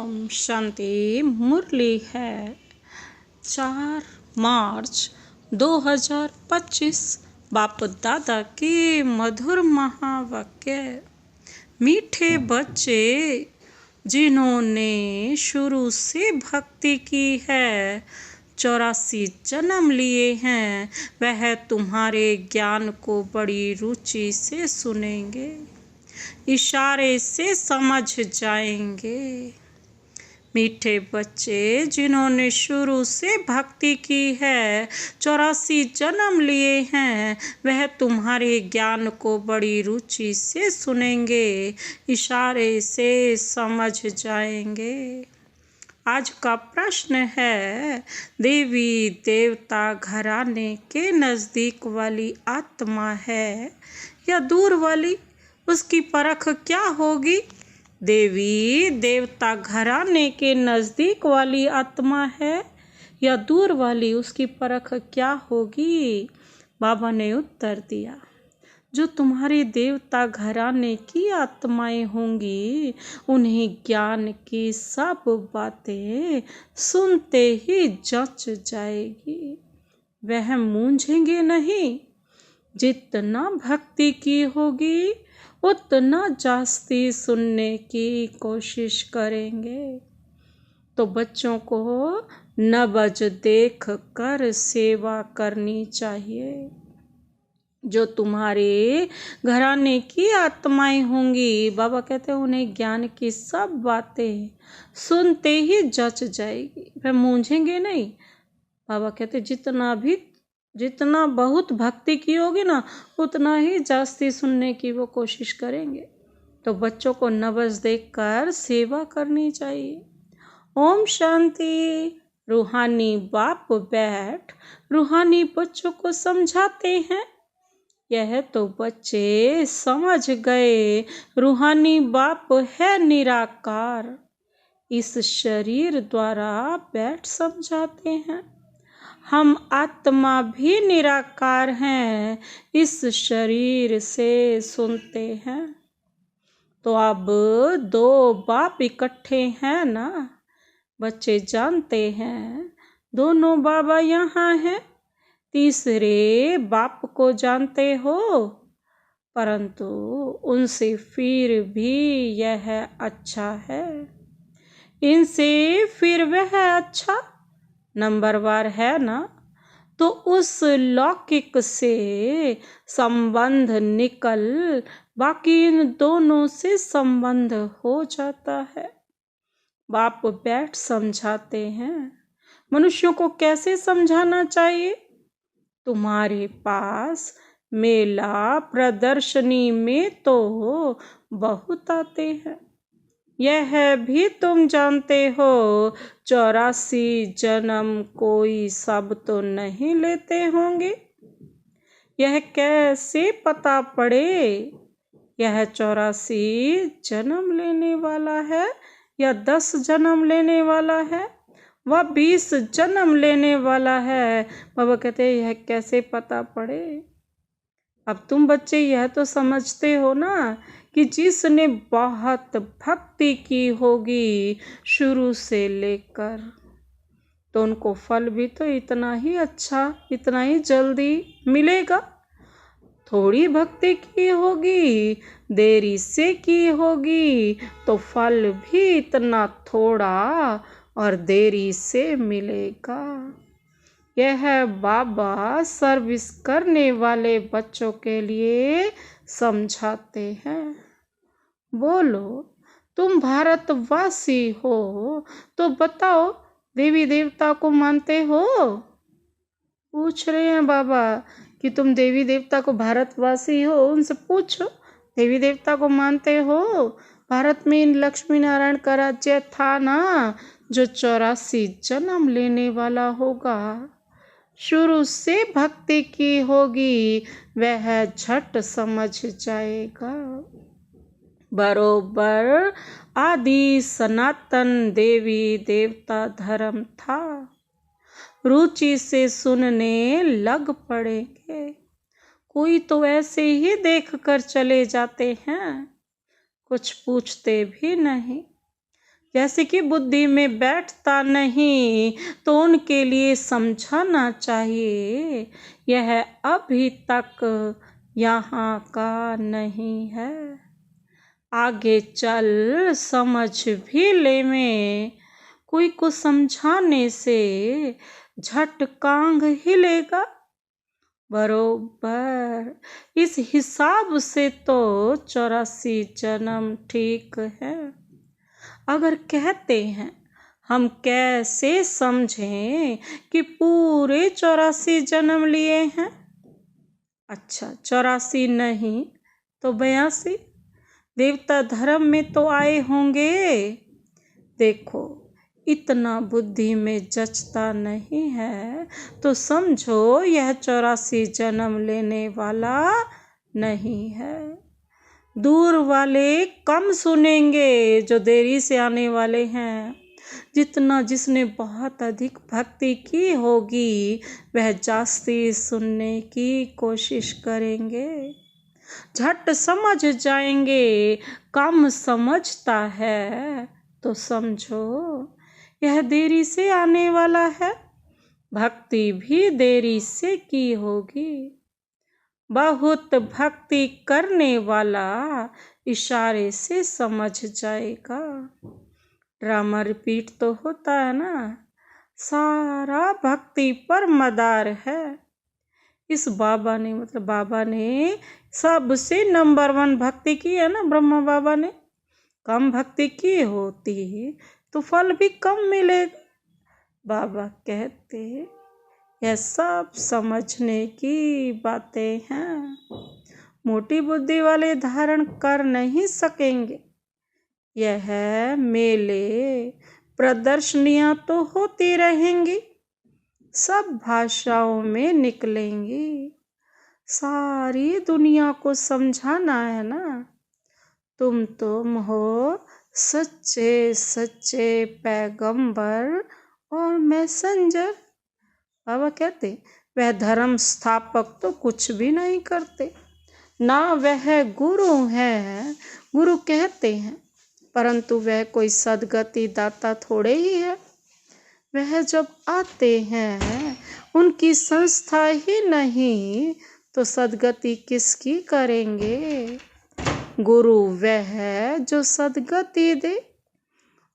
ओम शांति। मुरली है 4 मार्च 2025। बाप दादा के मधुर महावाक्य। मीठे बच्चे जिन्होंने शुरू से भक्ति की है, 84 जन्म लिए हैं, वह तुम्हारे ज्ञान को बड़ी रुचि से सुनेंगे, इशारे से समझ जाएंगे। मीठे बच्चे जिन्होंने शुरू से भक्ति की है, 84 जन्म लिए हैं, वह तुम्हारे ज्ञान को बड़ी रुचि से सुनेंगे, इशारे से समझ जाएंगे। आज का प्रश्न है, देवी देवता घराने के नज़दीक वाली आत्मा है या दूर वाली, उसकी परख क्या होगी? देवी देवता घराने के नज़दीक वाली आत्मा है या दूर वाली, उसकी परख क्या होगी? बाबा ने उत्तर दिया, जो तुम्हारी देवता घराने की आत्माएं होंगी, उन्हें ज्ञान की सब बातें सुनते ही जच जाएगी, वह मूंझेंगे नहीं। जितना भक्ति की होगी उतना जास्ती सुनने की कोशिश करेंगे। तो बच्चों को नबज देख कर सेवा करनी चाहिए। जो तुम्हारे घराने की आत्माएं होंगी, बाबा कहते हैं, उन्हें ज्ञान की सब बातें सुनते ही जच जाएगी, वह मूंझेंगे नहीं। बाबा कहते जितना बहुत भक्ति की होगी ना, उतना ही जास्ती सुनने की वो कोशिश करेंगे। तो बच्चों को नबज देखकर सेवा करनी चाहिए। ओम शांति। रूहानी बाप बैठ रूहानी बच्चों को समझाते हैं। यह तो बच्चे समझ गए, रूहानी बाप है निराकार। इस शरीर द्वारा बैठ समझाते हैं। हम आत्मा भी निराकार हैं, इस शरीर से सुनते हैं। तो अब 2 बाप इकट्ठे हैं ना, बच्चे जानते हैं दोनों बाबा यहाँ हैं। तीसरे बाप को जानते हो, परंतु उनसे फिर भी यह अच्छा है, इनसे फिर वह अच्छा नंबरवार है ना। तो उस लौकिक से संबंध निकल बाकी इन दोनों से संबंध हो जाता है। बाप बैठ समझाते हैं। मनुष्यों को कैसे समझाना चाहिए? तुम्हारे पास मेला प्रदर्शनी में तो बहुत आते हैं, यह भी तुम जानते हो, 84 जन्म कोई सब तो नहीं लेते होंगे। यह कैसे पता पड़े यह 84 जन्म लेने वाला है या 10 जन्म लेने वाला है, वह 20 जन्म लेने वाला है? बाबा कहते हैं, यह कैसे पता पड़े? अब तुम बच्चे यह तो समझते हो ना कि जिसने बहुत भक्ति की होगी शुरू से लेकर, तो उनको फल भी तो इतना ही अच्छा, इतना ही जल्दी मिलेगा। थोड़ी भक्ति की होगी, देरी से की होगी, तो फल भी इतना थोड़ा और देरी से मिलेगा। यह बाबा सर्विस करने वाले बच्चों के लिए समझाते हैं। बोलो, तुम भारतवासी हो तो बताओ, देवी देवता को मानते हो? पूछ रहे हैं बाबा कि तुम देवी देवता को भारतवासी हो, उनसे पूछो, देवी देवता को मानते हो? भारत में इन लक्ष्मी नारायण का राज्य था ना, जो 84 जन्म लेने वाला होगा। शुरू से भक्ति की होगी, वह झट समझ जाएगा। बरोबर आदि सनातन देवी देवता धर्म था। रुचि से सुनने लग पड़ेंगे। कोई तो ऐसे ही देख कर चले जाते हैं, कुछ पूछते भी नहीं। जैसे कि बुद्धि में बैठता नहीं तो उनके लिए समझाना चाहिए, यह अभी तक यहाँ का नहीं है। आगे चल समझ भी ले में, कोई को समझाने से झट कांग हिलेगा। बरोबर इस हिसाब से तो 84 जन्म ठीक है। अगर कहते हैं हम कैसे समझें कि पूरे 84 जन्म लिए हैं? अच्छा 84 नहीं तो 82 देवता धर्म में तो आए होंगे। देखो इतना बुद्धि में जचता नहीं है तो समझो यह 84 जन्म लेने वाला नहीं है। दूर वाले कम सुनेंगे जो देरी से आने वाले हैं। जितना जिसने बहुत अधिक भक्ति की होगी वह जास्ती सुनने की कोशिश करेंगे, झट समझ जाएंगे। कम समझता है तो समझो यह देरी से आने वाला है। भक्ति भी देरी से की होगी। बहुत भक्ति करने वाला इशारे से समझ जाएगा। ड्रामा रिपीट तो होता है ना, सारा भक्ति पर मदार है। इस बाबा ने मतलब बाबा ने सबसे नंबर 1 भक्ति की है ना। ब्रह्मा बाबा ने कम भक्ति की होती तो फल भी कम मिलेगा। बाबा कहते यह सब समझने की बातें हैं। मोटी बुद्धि वाले धारण कर नहीं सकेंगे। यह मेले प्रदर्शनियां तो होती रहेंगी, सब भाषाओं में निकलेंगी। सारी दुनिया को समझाना है ना। तुम हो सच्चे सच्चे पैगंबर और मैसेंजर। बाबा कहते वह धर्म स्थापक तो कुछ भी नहीं करते, ना वह गुरु है। गुरु कहते हैं परंतु वह कोई सदगति दाता थोड़े ही है। वह जब आते हैं उनकी संस्था ही नहीं तो सदगति किसकी करेंगे। गुरु वह है जो सदगति दे,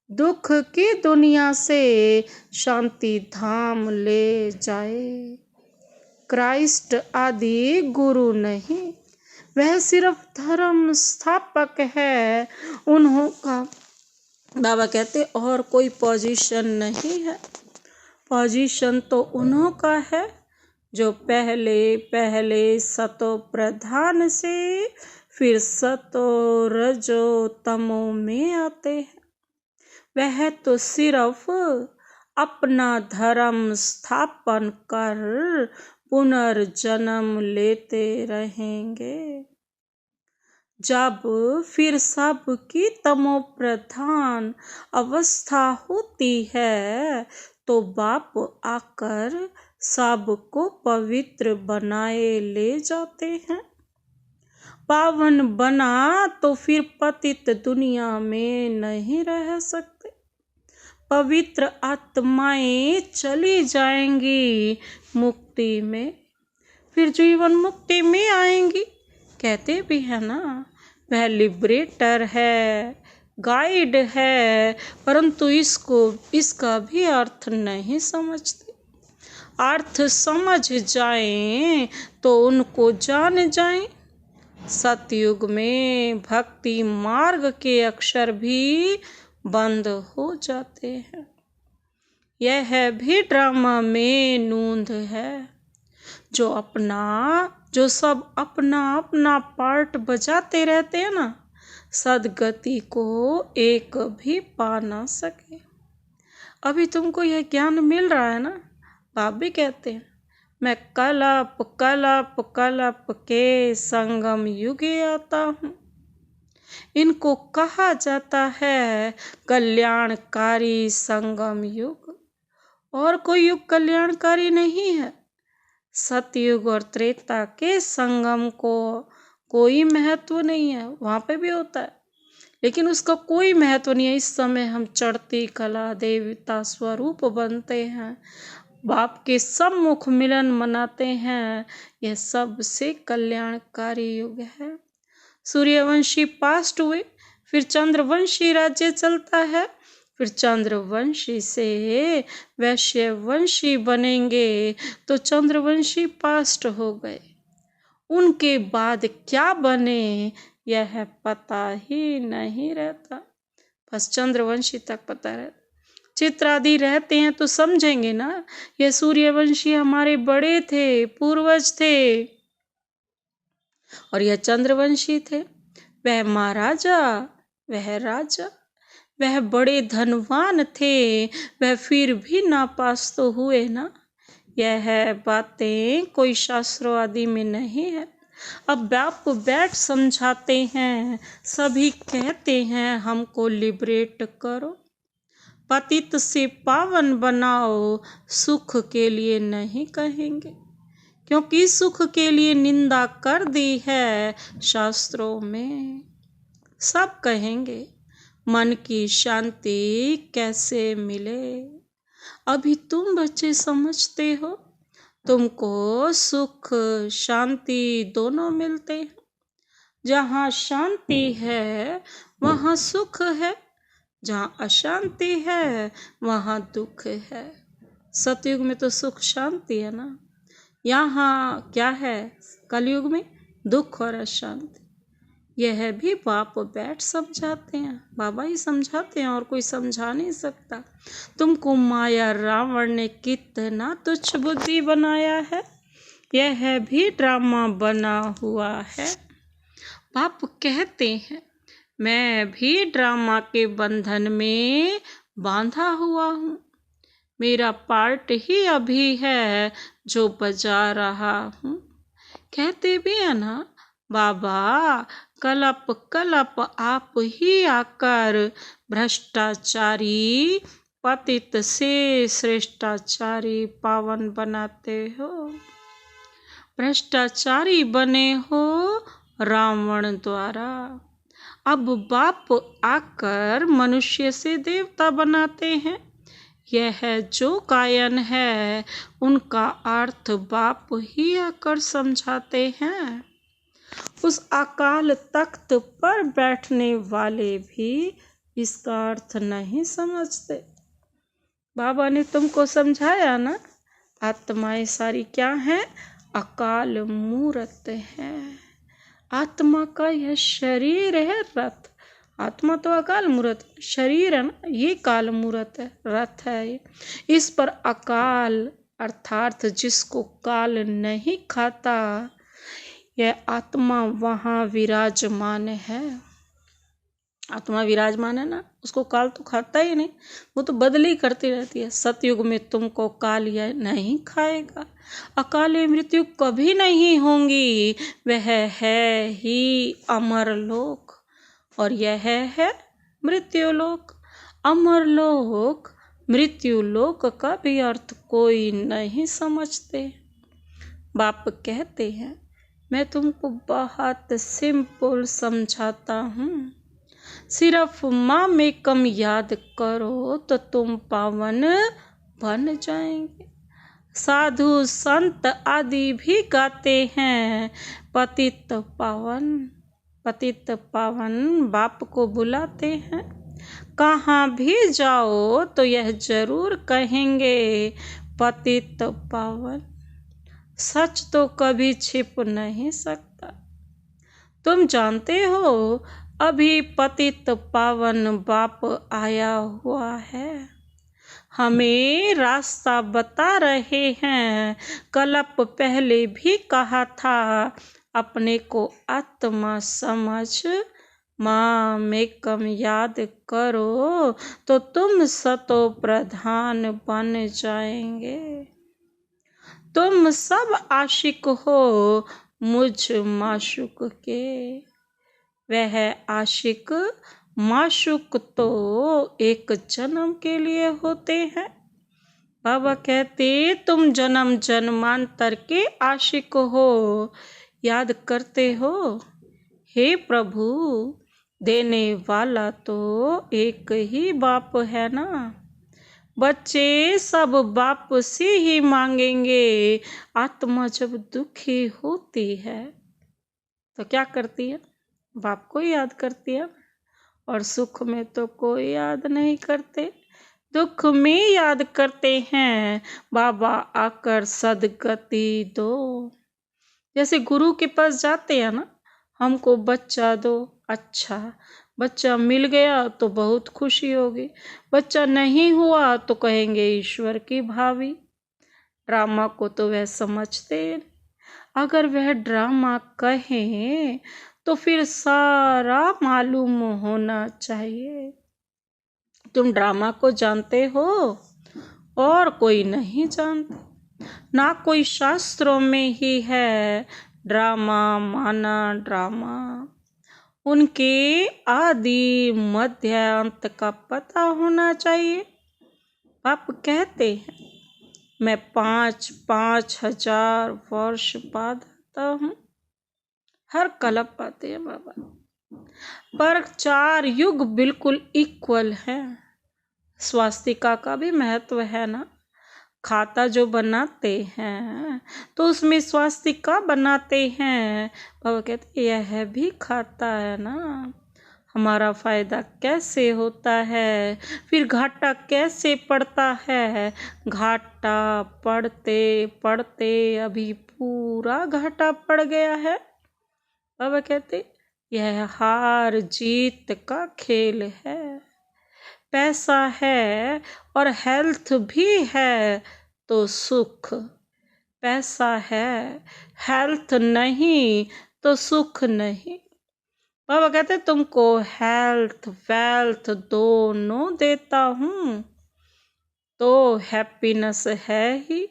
दुख की दुनिया से शांति धाम ले जाए। क्राइस्ट आदि गुरु नहीं, वह सिर्फ धर्म स्थापक है। उन्हों का बाबा कहते और कोई पोजीशन नहीं है। पोजीशन तो उन्हों का है जो पहले सतो प्रधान से फिर सतो रजो तमो में आते हैं। वह तो सिर्फ अपना धर्म स्थापन कर पुनर्जन्म लेते रहेंगे। जब फिर सबकी तमो प्रधान अवस्था होती है तो बाप आकर सबको पवित्र बनाए ले जाते हैं। पावन बना तो फिर पतित दुनिया में नहीं रह सकते। पवित्र आत्माएं चली जाएंगी मुक्ति में, फिर जीवन मुक्ति में आएंगी। कहते भी है ना वह लिबरेटर है, गाइड है, परंतु इसका भी अर्थ नहीं समझते। अर्थ समझ जाएं तो उनको जान जाएं। सतयुग में भक्ति मार्ग के अक्षर भी बंद हो जाते हैं। यह भी ड्रामा में नूंद है। जो सब अपना अपना पार्ट बजाते रहते हैं ना, सदगति को एक भी पा ना सके। अभी तुमको यह ज्ञान मिल रहा है ना। बाप भी कहते हैं मैं कलप कलप कलप के संगम युगे आता हूँ। इनको कहा जाता है कल्याणकारी संगम युग। और कोई युग कल्याणकारी नहीं है। सतयुग और त्रेता के संगम को कोई महत्व नहीं है, वहाँ पे भी होता है, लेकिन उसका कोई महत्व नहीं है। इस समय हम चढ़ती कला देवता स्वरूप बनते हैं, बाप के सम्मुख मिलन मनाते हैं। यह सबसे कल्याणकारी युग है। सूर्यवंशी पास्ट हुए, फिर चंद्रवंशी राज्य चलता है, फिर चंद्रवंशी से वैश्यवंशी बनेंगे, तो चंद्रवंशी पास्ट हो गए। उनके बाद क्या बने यह पता ही नहीं रहता, बस चंद्रवंशी तक पता रहता। चित्रादि रहते हैं तो समझेंगे ना, ये सूर्यवंशी हमारे बड़े थे, पूर्वज थे, और यह चंद्रवंशी थे। वह महाराजा, वह राजा, वह बड़े धनवान थे, वह फिर भी नापास तो हुए ना। यह बातें कोई शास्त्रों आदि में नहीं है। अब आपको बैठ समझाते हैं, सभी कहते हैं हमको लिबरेट करो, पतित से पावन बनाओ, सुख के लिए नहीं कहेंगे, क्योंकि सुख के लिए निंदा कर दी है शास्त्रों में। सब कहेंगे मन की शांति कैसे मिले। अभी तुम बच्चे समझते हो, तुमको सुख शांति दोनों मिलते हैं। जहाँ शांति है वहाँ सुख है, जहाँ अशांति है वहाँ दुख है। सतयुग में तो सुख शांति है ना, यहाँ क्या है कलयुग में दुख और अशांति। यह भी बाप बैठ समझाते हैं, बाबा ही समझाते हैं, और कोई समझा नहीं सकता। तुमको माया रावण ने कितना तुच्छ बुद्धि बनाया है, यह भी ड्रामा बना हुआ है। बाप कहते हैं मैं भी ड्रामा के बंधन में बांधा हुआ हूँ, मेरा पार्ट ही अभी है जो बजा रहा हूँ। कहते भी है ना बाबा, कलप कलप आप ही आकर भ्रष्टाचारी पतित से श्रेष्ठाचारी पावन बनाते हो। भ्रष्टाचारी बने हो रावण द्वारा, अब बाप आकर मनुष्य से देवता बनाते हैं। यह जो गायन है उनका अर्थ बाप ही आकर समझाते हैं। उस अकाल तख्त पर बैठने वाले भी इसका अर्थ नहीं समझते। बाबा ने तुमको समझाया ना, आत्माएं सारी क्या हैं, अकाल मूर्त है। आत्मा का यह शरीर है रथ, आत्मा तो अकाल मूर्त, शरीर है ना ये काल मूर्त है, रथ है ये। इस पर अकाल अर्थात जिसको काल नहीं खाता, यह आत्मा वहाँ विराजमान है। आत्मा विराजमान है ना, उसको काल तो खाता ही नहीं, वो तो बदली करती रहती है। सतयुग में तुमको काल यह नहीं खाएगा, अकाले मृत्यु कभी नहीं होंगी। वह है ही अमर लोक, और यह है मृत्यु लोक। अमर लोक मृत्यु लोक का भी अर्थ कोई नहीं समझते। बाप कहते हैं मैं तुमको बहुत सिंपल समझाता हूँ, सिर्फ माँ में कम याद करो तो तुम पावन बन जाएंगे। साधु संत आदि भी गाते हैं पतित पावन, पतित पावन बाप को बुलाते हैं। कहाँ भी जाओ तो यह जरूर कहेंगे पतित पावन। सच तो कभी छिप नहीं सकता। तुम जानते हो अभी पतित पावन बाप आया हुआ है, हमें रास्ता बता रहे हैं। कल्प पहले भी कहा था अपने को आत्मा समझ, माँ में कम याद करो तो तुम सतो प्रधान बन जाएंगे। तुम सब आशिक हो मुझ माशुक के, वह आशिक माशुक तो एक जन्म के लिए होते हैं। बाबा कहते तुम जन्म जन्मांतर के आशिक हो, याद करते हो। हे प्रभु देने वाला तो एक ही बाप है ना। बच्चे सब बाप से ही मांगेंगे। आत्मा जब दुखी होती है तो क्या करती है? बाप को याद करती है। और सुख में तो कोई याद नहीं करते, दुख में याद करते हैं। बाबा आकर सदगति दो। जैसे गुरु के पास जाते हैं ना, हमको बच्चा दो। अच्छा, बच्चा मिल गया तो बहुत खुशी होगी, बच्चा नहीं हुआ तो कहेंगे ईश्वर की भावी। ड्रामा को तो वह समझते हैं। अगर वह ड्रामा कहें तो फिर सारा मालूम होना चाहिए। तुम ड्रामा को जानते हो और कोई नहीं जानता। ना कोई शास्त्रों में ही है ड्रामा माना ड्रामा। उनके आदि मध्य अंत का पता होना चाहिए। आप कहते हैं मैं 5,000 वर्ष बाद आता हूँ। हर कल्प आते हैं बाबा, पर 4 युग बिल्कुल इक्वल है। स्वास्तिका का भी महत्व है ना। खाता जो बनाते हैं तो उसमें स्वास्तिका बनाते हैं। बाबा कहते यह भी खाता है ना। हमारा फायदा कैसे होता है, फिर घाटा कैसे पड़ता है। घाटा पड़ते पड़ते अभी पूरा घाटा पड़ गया है। बाबा कहते यह हार जीत का खेल है। पैसा है और हेल्थ भी है तो सुख। पैसा है, हेल्थ नहीं तो सुख नहीं। बाबा कहते तुमको हेल्थ वेल्थ दोनों देता हूँ तो हैप्पीनेस है ही।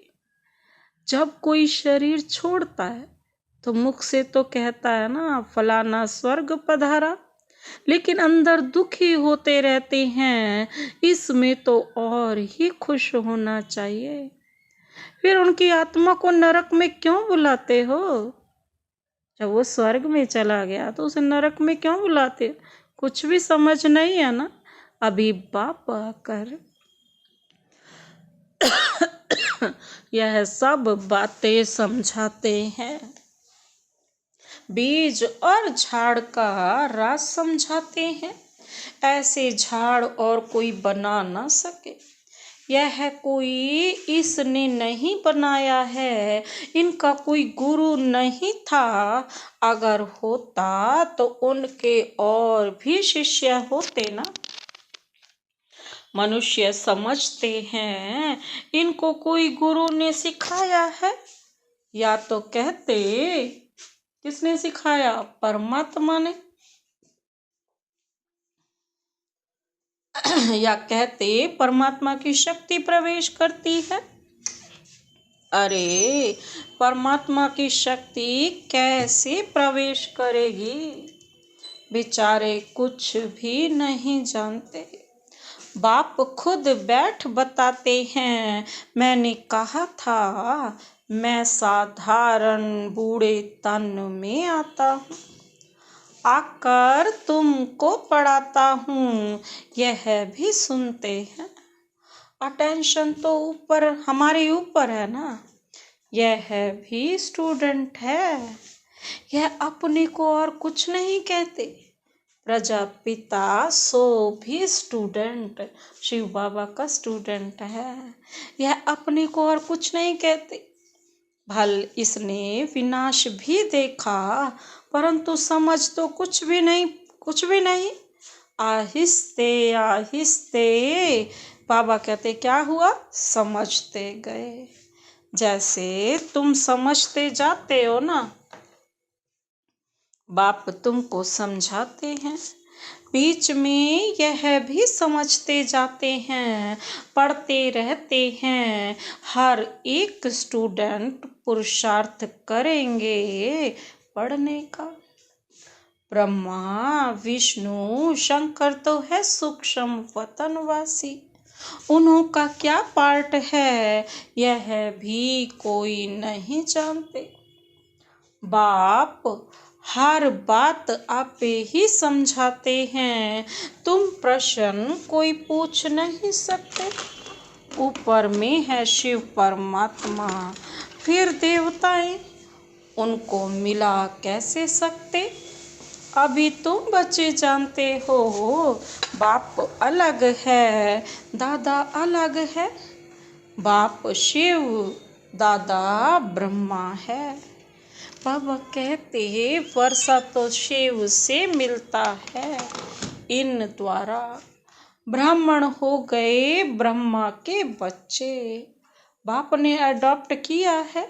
जब कोई शरीर छोड़ता है तो मुख से तो कहता है ना फलाना स्वर्ग पधारा, लेकिन अंदर दुखी होते रहते हैं। इसमें तो और ही खुश होना चाहिए। फिर उनकी आत्मा को नरक में क्यों बुलाते हो? जब वो स्वर्ग में चला गया तो उसे नरक में क्यों बुलाते? कुछ भी समझ नहीं है ना। अभी बाप आकर यह सब बातें समझाते हैं। बीज और झाड़ का राज समझाते हैं। ऐसे झाड़ और कोई बना ना सके। यह कोई इसने नहीं बनाया है, इनका कोई गुरु नहीं था। अगर होता तो उनके और भी शिष्य होते ना। मनुष्य समझते हैं इनको कोई गुरु ने सिखाया है, या तो कहते किसने सिखाया? परमात्मा ने। या कहते परमात्मा की शक्ति प्रवेश करती है। अरे परमात्मा की शक्ति कैसे प्रवेश करेगी? बेचारे कुछ भी नहीं जानते। बाप खुद बैठ बताते हैं। मैंने कहा था मैं साधारण बूढ़े तन में आता हूँ, आकर तुमको पढ़ाता हूँ। यह भी सुनते हैं। अटेंशन तो ऊपर हमारे ऊपर है ना। यह भी स्टूडेंट है। यह अपने को और कुछ नहीं कहते। प्रजापिता सो भी स्टूडेंट, शिव बाबा का स्टूडेंट है। यह अपने को और कुछ नहीं कहते। भल इसने विनाश भी देखा, परंतु समझ तो कुछ भी नहीं। आहिस्ते आहिस्ते बाबा कहते क्या हुआ? समझते गए। जैसे तुम समझते जाते हो ना, बाप तुमको समझाते हैं। बीच में यह भी समझते जाते हैं, पढ़ते रहते हैं। हर एक स्टूडेंट पुरुषार्थ करेंगे पढ़ने का। ब्रह्मा विष्णु शंकर तो है सूक्ष्म वतनवासी। उन्हों का क्या पार्ट है यह भी कोई नहीं जानते। बाप हर बात आप ही समझाते हैं, तुम प्रश्न कोई पूछ नहीं सकते। ऊपर में है शिव परमात्मा, फिर देवताएं, उनको मिला कैसे सकते। अभी तुम बच्चे जानते हो, बाप अलग है, दादा अलग है। बाप शिव, दादा ब्रह्मा है। बाबा कहते हैं वर्षा तो शिव से मिलता है, इन द्वारा ब्राह्मण हो गए ब्रह्मा के बच्चे। बाप ने अडॉप्ट किया है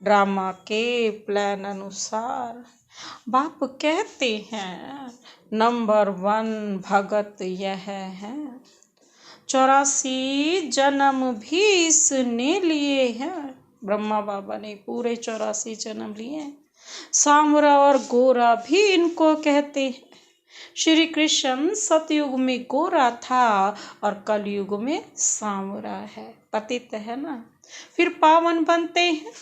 ड्रामा के प्लान अनुसार। बाप कहते हैं नंबर 1 भगत यह है। 84 जन्म भी इसने लिए हैं। ब्रह्मा बाबा ने पूरे 84 जन्म लिए हैं। सांवरा और गोरा भी इनको कहते हैं। श्री कृष्ण सतयुग में गोरा था और कलयुग में सांवरा है, पतित है ना, फिर पावन बनते हैं।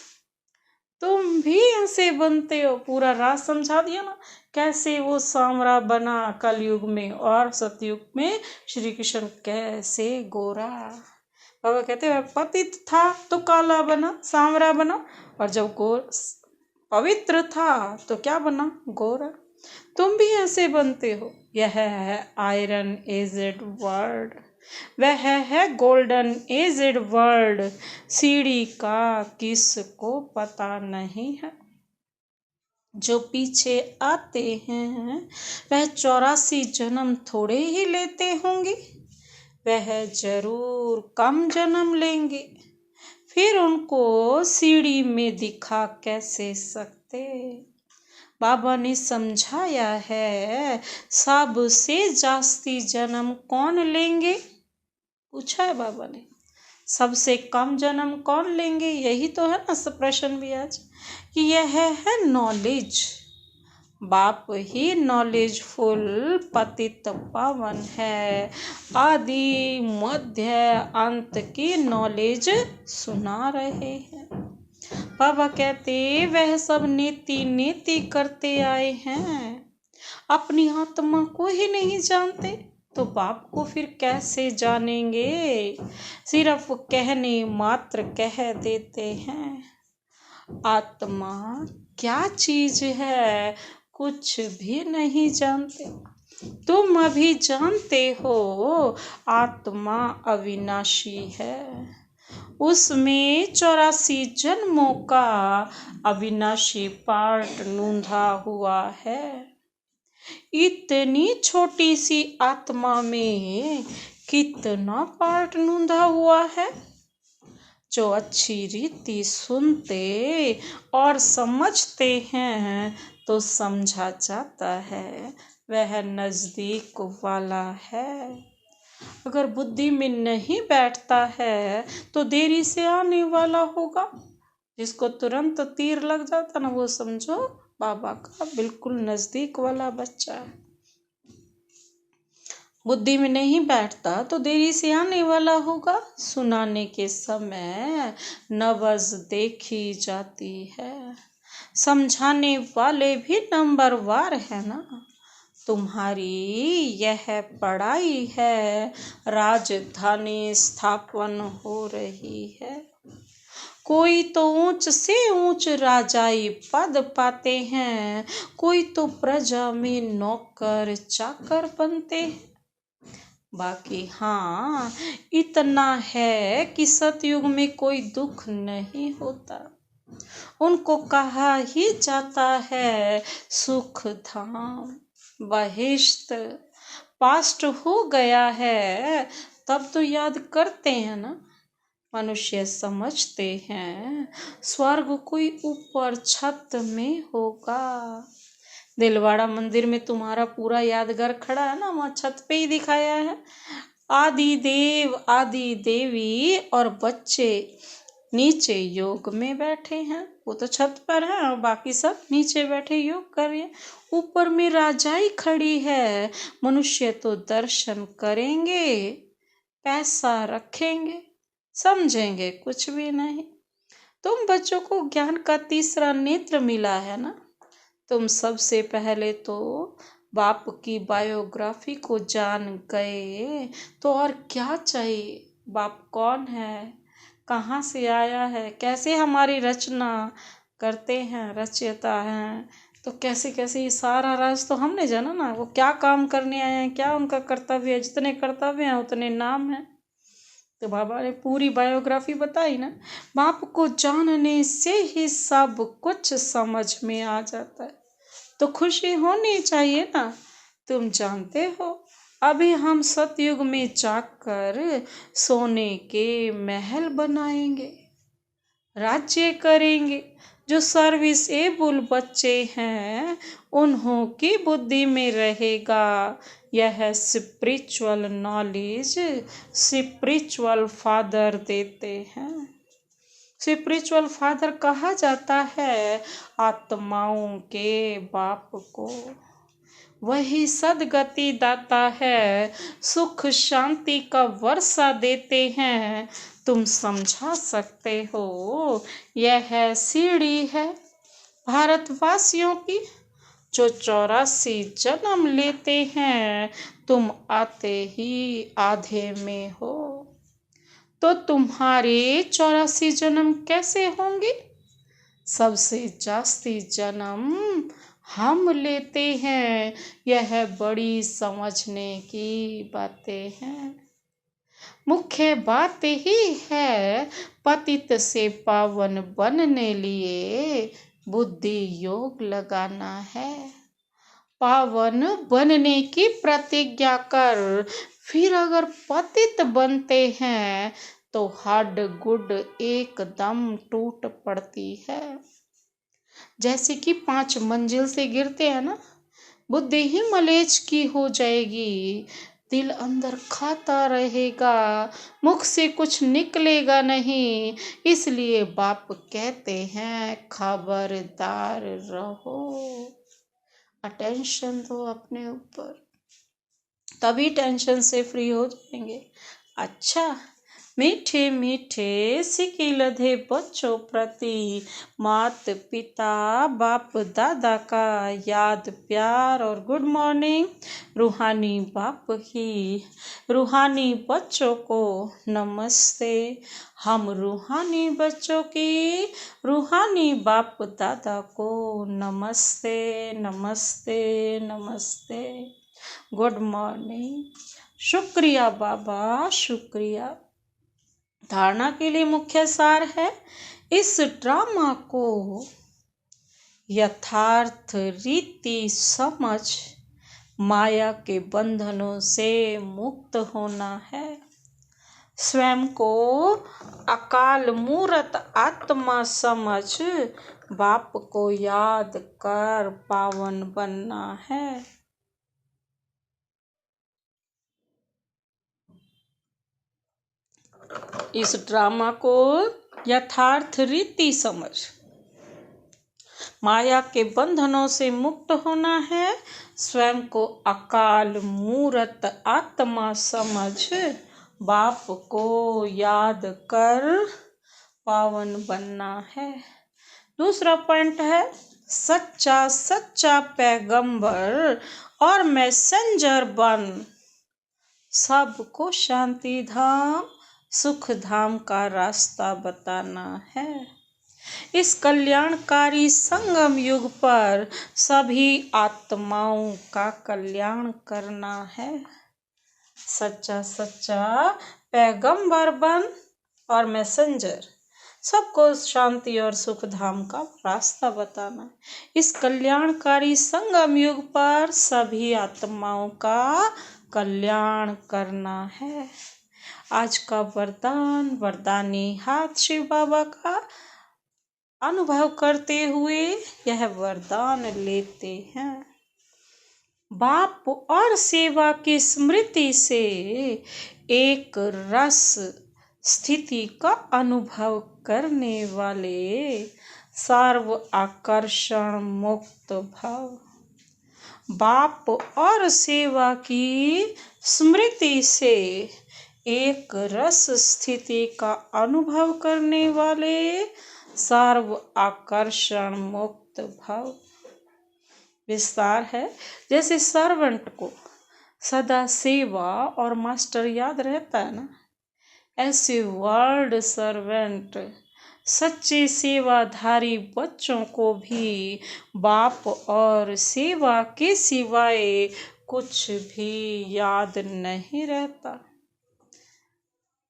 तुम भी ऐसे बनते हो। पूरा राज समझा दिया ना, कैसे वो सांवरा बना कलयुग में और सतयुग में श्री कृष्ण कैसे गोरा। बाबा कहते हैं पतित था तो काला बना, सांवरा बना, और जब पवित्र था तो क्या बना, गोरा। तुम भी ऐसे बनते हो। यह है आयरन एजेड वर्ल्ड, वह है गोल्डन एजेड वर्ल्ड। सीढ़ी का किसको पता नहीं है। जो पीछे आते हैं वह 84 जन्म थोड़े ही लेते होंगे, वह जरूर कम जन्म लेंगे। फिर उनको सीढ़ी में दिखा कैसे सकते। बाबा ने समझाया है सबसे जास्ती जन्म कौन लेंगे, पूछा है बाबा ने। सबसे कम जन्म कौन लेंगे, यही तो है ना प्रश्न भी आज, कि यह है नॉलेज। बाप ही नॉलेजफुल पतित पावन है। आदि मध्य अंत की नॉलेज सुना रहे हैं। बाबा कहते वह सब नीति नीति करते आए हैं, अपनी आत्मा को ही नहीं जानते तो बाप को फिर कैसे जानेंगे। सिर्फ कहने मात्र कह देते हैं। आत्मा क्या चीज है कुछ भी नहीं जानते। तुम अभी जानते हो आत्मा अविनाशी है, उसमें 84 जन्मों का अविनाशी पार्ट नूंधा हुआ है। इतनी छोटी सी आत्मा में कितना पार्ट नूंधा हुआ है। जो अच्छी रीति सुनते और समझते हैं तो समझा जाता है वह नजदीक वाला है। अगर बुद्धि में नहीं बैठता है तो देरी से आने वाला होगा। जिसको तुरंत तीर लग जाता ना, वो समझो बाबा का बिल्कुल नजदीक वाला बच्चा है। बुद्धि में नहीं बैठता तो देरी से आने वाला होगा। सुनाने के समय नब्ज देखी जाती है। समझाने वाले भी नंबरवार है ना। तुम्हारी यह पढ़ाई है, राजधानी स्थापन हो रही है। कोई तो ऊंच से ऊंच राजाई पद पाते हैं, कोई तो प्रजा में नौकर चाकर बनते हैं। बाकी हाँ इतना है कि सतयुग में कोई दुख नहीं होता। उनको कहा ही जाता है सुख धाम बहिष्ठ। पास्ट हो गया है तब तो याद करते हैं ना। मनुष्य समझते हैं स्वर्ग कोई ऊपर छत में होगा। दिलवाड़ा मंदिर में तुम्हारा पूरा यादगार खड़ा है ना, वहाँ छत पे ही दिखाया है। आदि देव आदि देवी और बच्चे नीचे योग में बैठे हैं। वो तो छत पर है और बाकी सब नीचे बैठे योग कर रहे हैं। ऊपर में राजाई खड़ी है। मनुष्य तो दर्शन करेंगे, पैसा रखेंगे, समझेंगे कुछ भी नहीं। तुम बच्चों को ज्ञान का तीसरा नेत्र मिला है ना, तुम सबसे पहले तो बाप की बायोग्राफी को जान गए तो और क्या चाहिए। बाप कौन है, कहाँ से आया है, कैसे हमारी रचना करते हैं, रचयिता हैं, तो कैसे कैसे ये सारा राज तो हमने जाना ना। वो क्या काम करने आए हैं, क्या उनका कर्तव्य है, जितने कर्तव्य हैं उतने नाम हैं। तो बाबा ने पूरी बायोग्राफी बताई ना। बाप को जानने से ही सब कुछ समझ में आ जाता है, तो खुशी होनी चाहिए ना। तुम जानते हो अभी हम सतयुग में जाकर सोने के महल बनाएंगे, राज्य करेंगे। जो सर्विसेबल बच्चे हैं उन्हों की बुद्धि में रहेगा यह स्पिरिचुअल नॉलेज। स्पिरिचुअल फादर देते हैं। स्पिरिचुअल फादर कहा जाता है आत्माओं के बाप को। वही सदगति दाता है, सुख शांति का वर्षा देते हैं। तुम समझा सकते हो यह सीढ़ी है भारतवासियों की, जो 84 जन्म लेते हैं। तुम आते ही आधे में हो, तो तुम्हारे 84 जन्म कैसे होंगे। सबसे जास्ती जन्म हम लेते हैं। यह बड़ी समझने की बातें हैं। मुख्य बात ही है पतित से पावन बनने लिए बुद्धि योग लगाना है। पावन बनने की प्रतिज्ञा कर फिर अगर पतित बनते हैं तो हड्ड गुड एकदम टूट पड़ती है। जैसे कि 5 मंजिल से गिरते हैं ना, बुद्धि ही मलेच की हो जाएगी। दिल अंदर खाता रहेगा, मुख से कुछ निकलेगा नहीं। इसलिए बाप कहते हैं खबरदार रहो। अटेंशन दो अपने ऊपर, तभी टेंशन से फ्री हो जाएंगे। अच्छा, मीठे मीठे सिकिलधे बच्चों प्रति मात पिता बाप दादा का याद प्यार और गुड मॉर्निंग। रूहानी बाप ही रूहानी बच्चों को नमस्ते। हम रूहानी बच्चों की रूहानी बाप दादा को नमस्ते नमस्ते नमस्ते। Good morning. शुक्रिया बाबा, शुक्रिया। धारणा के लिए मुख्य सार है इस ड्रामा को यथार्थ रीति समझ माया के बंधनों से मुक्त होना है। स्वयं को अकाल मूर्त आत्मा समझ बाप को याद कर पावन बनना है। इस ड्रामा को यथार्थ रीति समझ माया के बंधनों से मुक्त होना है। स्वयं को अकाल मूर्त आत्मा समझ बाप को याद कर पावन बनना है। दूसरा पॉइंट है सच्चा सच्चा पैगंबर और मैसेंजर बन सबको शांति धाम सुख धाम का रास्ता बताना है। इस कल्याणकारी संगम युग पर सभी आत्माओं का कल्याण करना है। सच्चा सच्चा पैगंबर बन और मैसेंजर सबको शांति और सुख धाम का रास्ता बताना है। इस कल्याणकारी संगम युग पर सभी आत्माओं का कल्याण करना है। आज का वरदान वरदानी हाथ शिव बाबा का अनुभव करते हुए यह वरदान लेते हैं। बाप और सेवा की स्मृति से एक रस स्थिति का अनुभव करने वाले सर्व आकर्षण मुक्त भव। बाप और सेवा की स्मृति से एक रस स्थिति का अनुभव करने वाले सर्व आकर्षण मुक्त भव। विस्तार है। जैसे सर्वेंट को सदा सेवा और मास्टर याद रहता है ना, ऐसे वर्ड सर्वेंट सच्चे सेवाधारी बच्चों को भी बाप और सेवा के सिवाय कुछ भी याद नहीं रहता।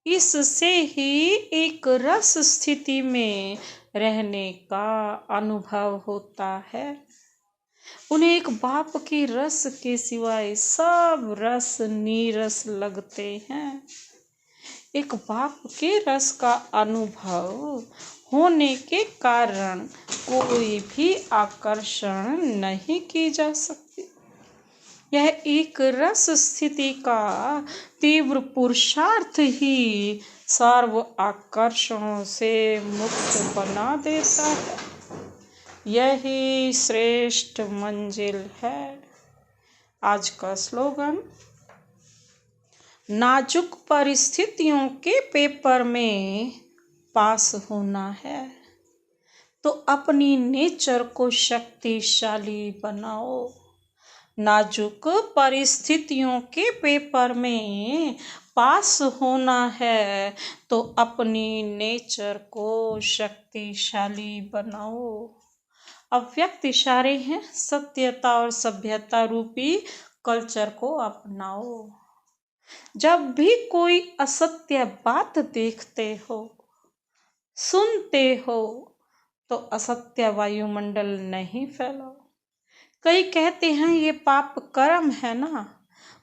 इससे ही एक रस स्थिति में रहने का अनुभव होता है। उन्हें एक बाप के रस के सिवाय सब रस नीरस लगते हैं। एक बाप के रस का अनुभव होने के कारण कोई भी आकर्षण नहीं की जा सकती। यह एक रस स्थिति का तीव्र पुरुषार्थ ही सर्व आकर्षणों से मुक्त बना देता है। यही श्रेष्ठ मंजिल है। आज का स्लोगन, नाजुक परिस्थितियों के पेपर में पास होना है तो अपनी नेचर को शक्तिशाली बनाओ। नाजुक परिस्थितियों के पेपर में पास होना है तो अपनी नेचर को शक्तिशाली बनाओ। अव्यक्त इशारे हैं, सत्यता और सभ्यता रूपी कल्चर को अपनाओ। जब भी कोई असत्य बात देखते हो, सुनते हो, तो असत्य वायुमंडल नहीं फैलाओ। कई कहते हैं ये पाप कर्म है ना,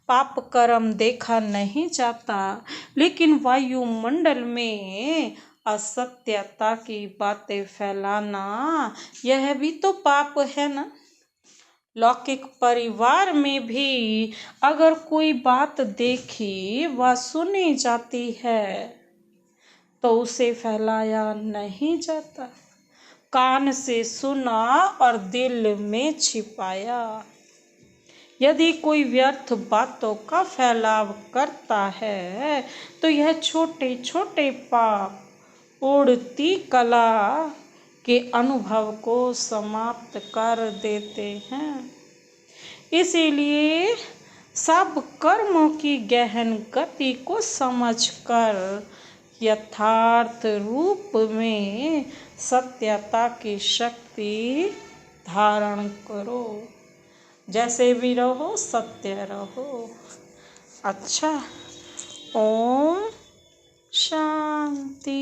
पाप कर्म देखा नहीं जाता, लेकिन वायुमंडल में असत्यता की बातें फैलाना यह भी तो पाप है ना। लौकिक परिवार में भी अगर कोई बात देखी व सुनी जाती है तो उसे फैलाया नहीं जाता। कान से सुना और दिल में छिपाया। यदि कोई व्यर्थ बातों का फैलाव करता है तो यह छोटे छोटे पाप उड़ती कला के अनुभव को समाप्त कर देते हैं। इसीलिए सब कर्मों की गहन गति को समझकर यथार्थ रूप में सत्यता की शक्ति धारण करो। जैसे भी रहो सत्य रहो। अच्छा, ओम शांति।